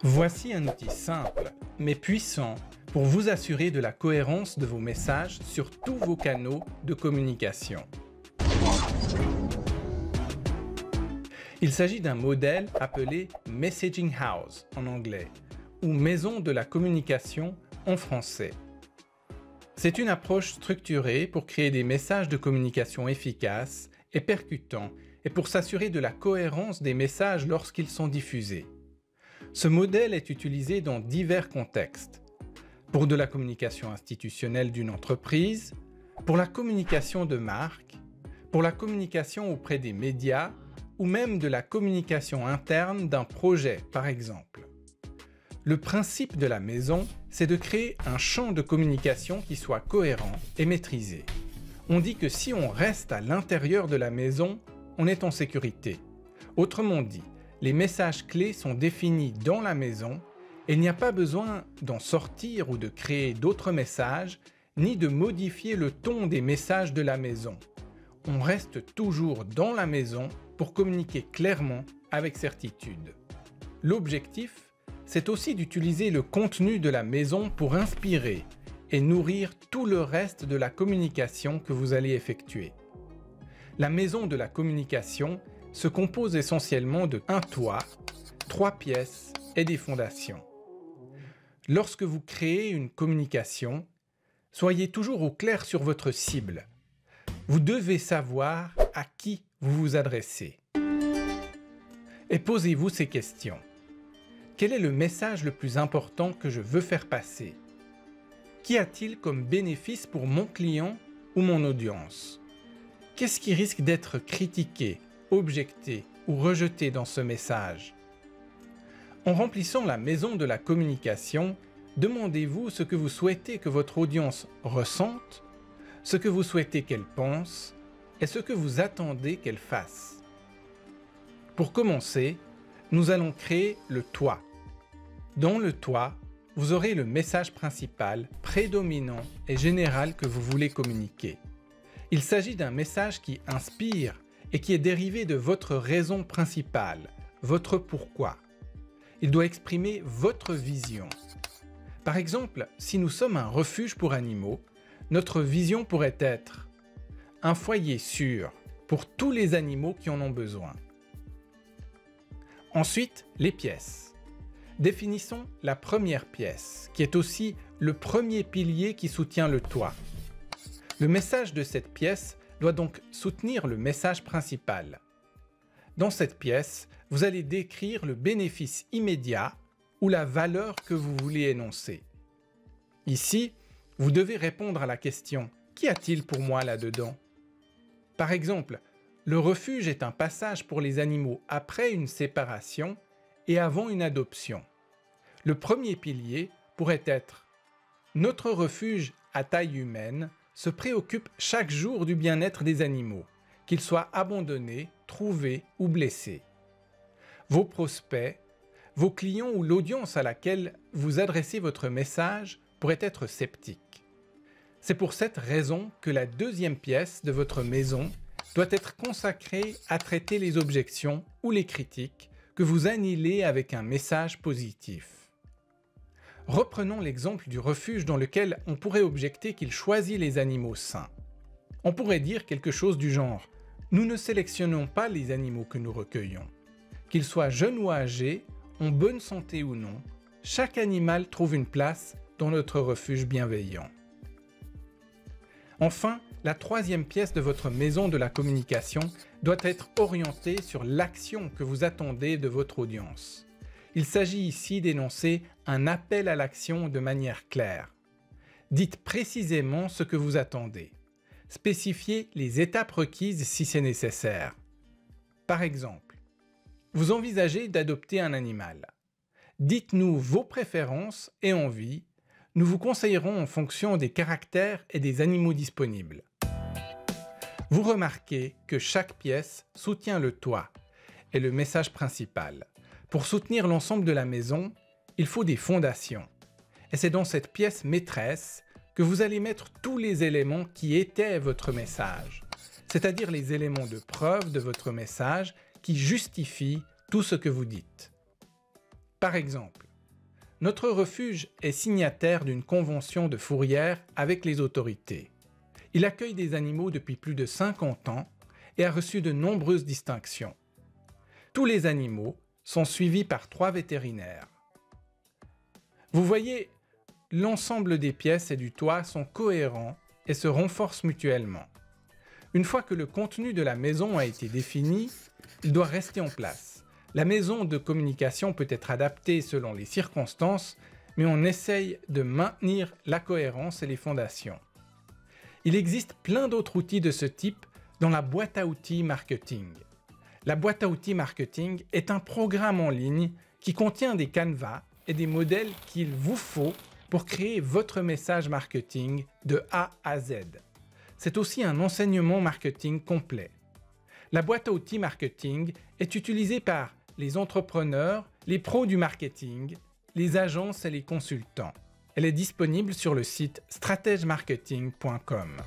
Voici un outil simple, mais puissant, pour vous assurer de la cohérence de vos messages sur tous vos canaux de communication. Il s'agit d'un modèle appelé Messaging House en anglais, ou Maison de la communication en français. C'est une approche structurée pour créer des messages de communication efficaces et percutants et pour s'assurer de la cohérence des messages lorsqu'ils sont diffusés. Ce modèle est utilisé dans divers contextes. Pour de la communication institutionnelle d'une entreprise, pour la communication de marque, pour la communication auprès des médias ou même de la communication interne d'un projet, par exemple. Le principe de la maison, c'est de créer un champ de communication qui soit cohérent et maîtrisé. On dit que si on reste à l'intérieur de la maison, on est en sécurité. Autrement dit, les messages clés sont définis dans la maison et il n'y a pas besoin d'en sortir ou de créer d'autres messages, ni de modifier le ton des messages de la maison. On reste toujours dans la maison pour communiquer clairement avec certitude. L'objectif, c'est aussi d'utiliser le contenu de la maison pour inspirer et nourrir tout le reste de la communication que vous allez effectuer. La maison de la communication se compose essentiellement de un toit, 3 pièces et des fondations. Lorsque vous créez une communication, soyez toujours au clair sur votre cible. Vous devez savoir à qui vous vous adressez. Et posez-vous ces questions. Quel est le message le plus important que je veux faire passer? Qu'y a-t-il comme bénéfice pour mon client ou mon audience? Qu'est-ce qui risque d'être critiqué, objecté ou rejeté dans ce message? En remplissant la maison de la communication, demandez-vous ce que vous souhaitez que votre audience ressente, ce que vous souhaitez qu'elle pense et ce que vous attendez qu'elle fasse. Pour commencer, nous allons créer le toit. Dans le toit, vous aurez le message principal, prédominant et général que vous voulez communiquer. Il s'agit d'un message qui inspire et qui est dérivé de votre raison principale, votre pourquoi. Il doit exprimer votre vision. Par exemple, si nous sommes un refuge pour animaux, notre vision pourrait être un foyer sûr pour tous les animaux qui en ont besoin. Ensuite, les pièces. Définissons la première pièce, qui est aussi le premier pilier qui soutient le toit. Le message de cette pièce doit donc soutenir le message principal. Dans cette pièce, vous allez décrire le bénéfice immédiat ou la valeur que vous voulez énoncer. Ici, vous devez répondre à la question « Qu'y a-t-il pour moi là-dedans ?» Par exemple, le refuge est un passage pour les animaux après une séparation et avant une adoption. Le premier pilier pourrait être « Notre refuge à taille humaine se préoccupe chaque jour du bien-être des animaux, qu'ils soient abandonnés, trouvés ou blessés. » Vos prospects, vos clients ou l'audience à laquelle vous adressez votre message pourraient être sceptiques. C'est pour cette raison que la deuxième pièce de votre maison doit être consacrée à traiter les objections ou les critiques que vous annihilez avec un message positif. Reprenons l'exemple du refuge dans lequel on pourrait objecter qu'il choisit les animaux sains. On pourrait dire quelque chose du genre « Nous ne sélectionnons pas les animaux que nous recueillons. Qu'ils soient jeunes ou âgés, en bonne santé ou non, chaque animal trouve une place dans notre refuge bienveillant. » Enfin, la troisième pièce de votre maison de la communication doit être orientée sur l'action que vous attendez de votre audience. Il s'agit ici d'énoncer un appel à l'action de manière claire. Dites précisément ce que vous attendez. Spécifiez les étapes requises si c'est nécessaire. Par exemple, vous envisagez d'adopter un animal. Dites-nous vos préférences et envies. Nous vous conseillerons en fonction des caractères et des animaux disponibles. Vous remarquez que chaque pièce soutient le toit et le message principal. Pour soutenir l'ensemble de la maison, il faut des fondations. Et c'est dans cette pièce maîtresse que vous allez mettre tous les éléments qui étaient votre message, c'est-à-dire les éléments de preuve de votre message qui justifient tout ce que vous dites. Par exemple, notre refuge est signataire d'une convention de fourrière avec les autorités. Il accueille des animaux depuis plus de 50 ans et a reçu de nombreuses distinctions. Tous les animaux sont suivis par 3 vétérinaires. Vous voyez, l'ensemble des pièces et du toit sont cohérents et se renforcent mutuellement. Une fois que le contenu de la maison a été défini, il doit rester en place. La maison de communication peut être adaptée selon les circonstances, mais on essaye de maintenir la cohérence et les fondations. Il existe plein d'autres outils de ce type dans la boîte à outils marketing. La boîte à outils marketing est un programme en ligne qui contient des canevas et des modèles qu'il vous faut pour créer votre message marketing de A à Z. C'est aussi un enseignement marketing complet. La boîte à outils marketing est utilisée par les entrepreneurs, les pros du marketing, les agences et les consultants. Elle est disponible sur le site stratègemarketing.com.